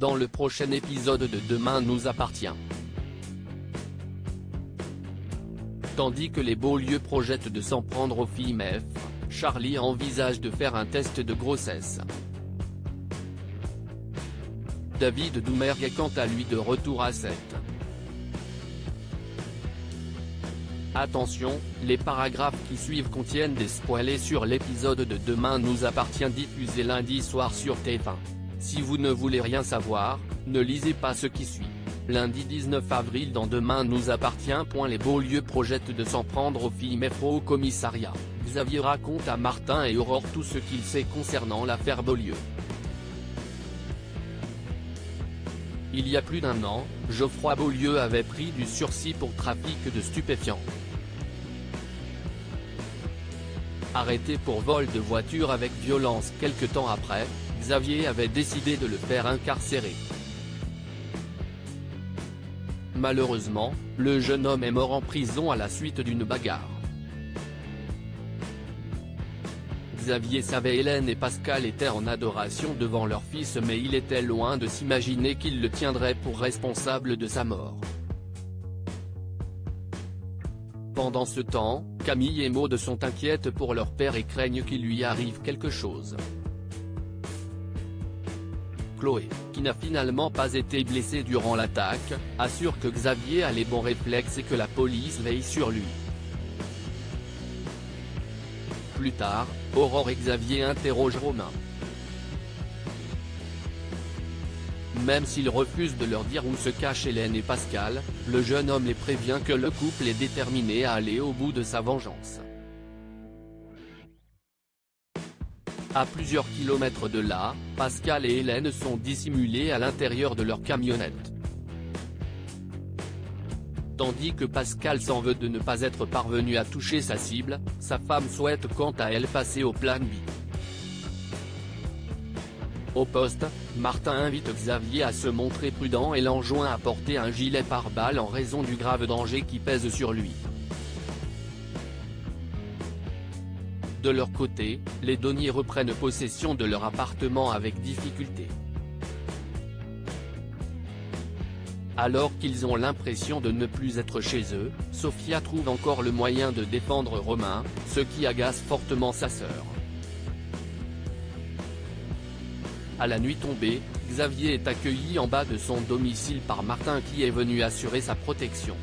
dans le prochain épisode de Demain nous appartient. Tandis que les Beaulieu projettent de s'en prendre aux filles MEF, Charlie envisage de faire un test de grossesse. David Doumergue est quant à lui de retour à 7. Attention, les paragraphes qui suivent contiennent des spoilers sur l'épisode de Demain nous appartient diffusé lundi soir sur TF1. Si vous ne voulez rien savoir, ne lisez pas ce qui suit. Lundi 19 avril dans Demain nous appartient. Les Beaulieu projettent de s'en prendre aux filles MEF au commissariat. Xavier raconte à Martin et Aurore tout ce qu'il sait concernant l'affaire Beaulieu. Il y a plus d'1 an, Geoffroy Beaulieu avait pris du sursis pour trafic de stupéfiants. Arrêté pour vol de voiture avec violence quelque temps après, Xavier avait décidé de le faire incarcérer. Malheureusement, le jeune homme est mort en prison à la suite d'une bagarre. Xavier savait Hélène et Pascal étaient en adoration devant leur fils, mais il était loin de s'imaginer qu'il le tiendrait pour responsable de sa mort. Pendant ce temps, Camille et Maud sont inquiètes pour leur père et craignent qu'il lui arrive quelque chose. Chloé, qui n'a finalement pas été blessée durant l'attaque, assure que Xavier a les bons réflexes et que la police veille sur lui. Plus tard, Aurore et Xavier interrogent Romain. Même s'il refuse de leur dire où se cachent Hélène et Pascal, le jeune homme les prévient que le couple est déterminé à aller au bout de sa vengeance. À plusieurs kilomètres de là, Pascal et Hélène sont dissimulés à l'intérieur de leur camionnette. Tandis que Pascal s'en veut de ne pas être parvenu à toucher sa cible, sa femme souhaite quant à elle passer au plan B. Au poste, Martin invite Xavier à se montrer prudent et l'enjoint à porter un gilet pare-balles en raison du grave danger qui pèse sur lui. De leur côté, les Daunier reprennent possession de leur appartement avec difficulté. Alors qu'ils ont l'impression de ne plus être chez eux, Sophia trouve encore le moyen de défendre Romain, ce qui agace fortement sa sœur. À la nuit tombée, Xavier est accueilli en bas de son domicile par Martin qui est venu assurer sa protection.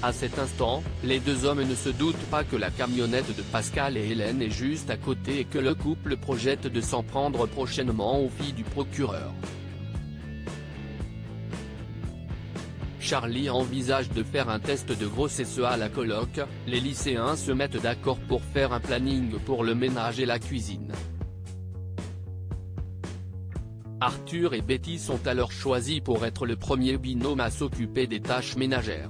À cet instant, les deux hommes ne se doutent pas que la camionnette de Pascal et Hélène est juste à côté et que le couple projette de s'en prendre prochainement aux filles du procureur. Charlie envisage de faire un test de grossesse à la coloc, les lycéens se mettent d'accord pour faire un planning pour le ménage et la cuisine. Arthur et Betty sont alors choisis pour être le premier binôme à s'occuper des tâches ménagères.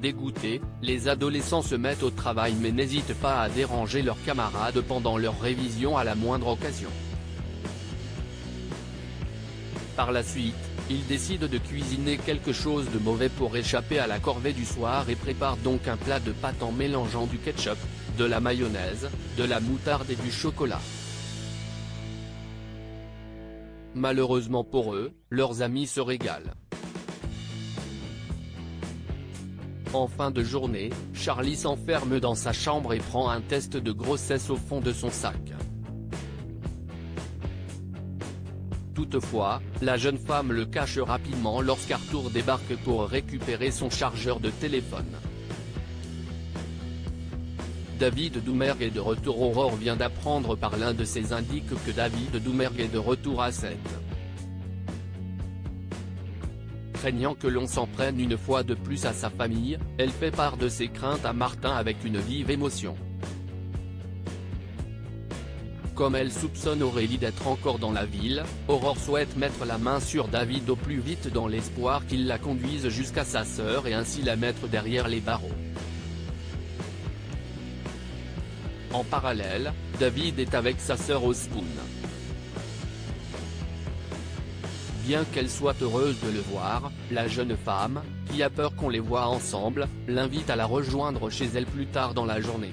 Dégoûtés, les adolescents se mettent au travail mais n'hésitent pas à déranger leurs camarades pendant leur révision à la moindre occasion. Par la suite, ils décident de cuisiner quelque chose de mauvais pour échapper à la corvée du soir et préparent donc un plat de pâtes en mélangeant du ketchup, de la mayonnaise, de la moutarde et du chocolat. Malheureusement pour eux, leurs amis se régalent. En fin de journée, Charlie s'enferme dans sa chambre et prend un test de grossesse au fond de son sac. Toutefois, la jeune femme le cache rapidement lorsqu'Arthur débarque pour récupérer son chargeur de téléphone. David Doumergue est de retour. Aurore vient d'apprendre par l'un de ses indices que David Doumergue est de retour à 7. Craignant que l'on s'en prenne une fois de plus à sa famille, elle fait part de ses craintes à Martin avec une vive émotion. Comme elle soupçonne Aurélie d'être encore dans la ville, Aurore souhaite mettre la main sur David au plus vite dans l'espoir qu'il la conduise jusqu'à sa sœur et ainsi la mettre derrière les barreaux. En parallèle, David est avec sa sœur au Spoon. Bien qu'elle soit heureuse de le voir, la jeune femme, qui a peur qu'on les voie ensemble, l'invite à la rejoindre chez elle plus tard dans la journée.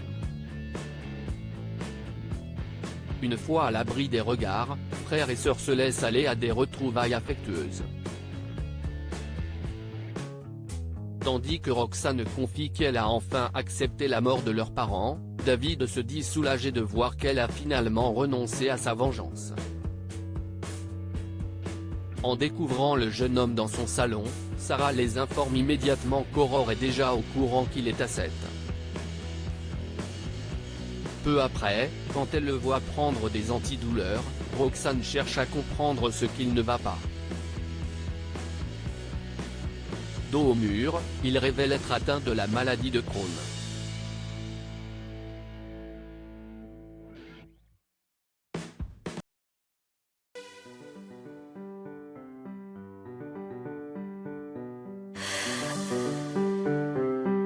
Une fois à l'abri des regards, frère et sœur se laissent aller à des retrouvailles affectueuses. Tandis que Roxane confie qu'elle a enfin accepté la mort de leurs parents, David se dit soulagé de voir qu'elle a finalement renoncé à sa vengeance. En découvrant le jeune homme dans son salon, Sarah les informe immédiatement qu'Aurore est déjà au courant qu'il est à 7. Peu après, quand elle le voit prendre des antidouleurs, Roxane cherche à comprendre ce qu'il ne va pas. Dos au mur, il révèle être atteint de la maladie de Crohn.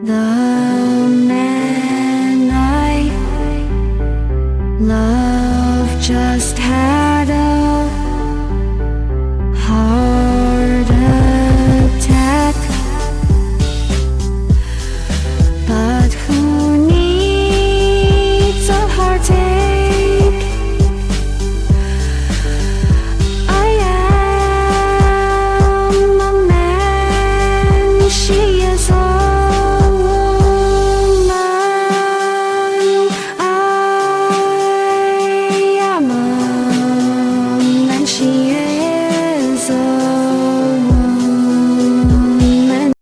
나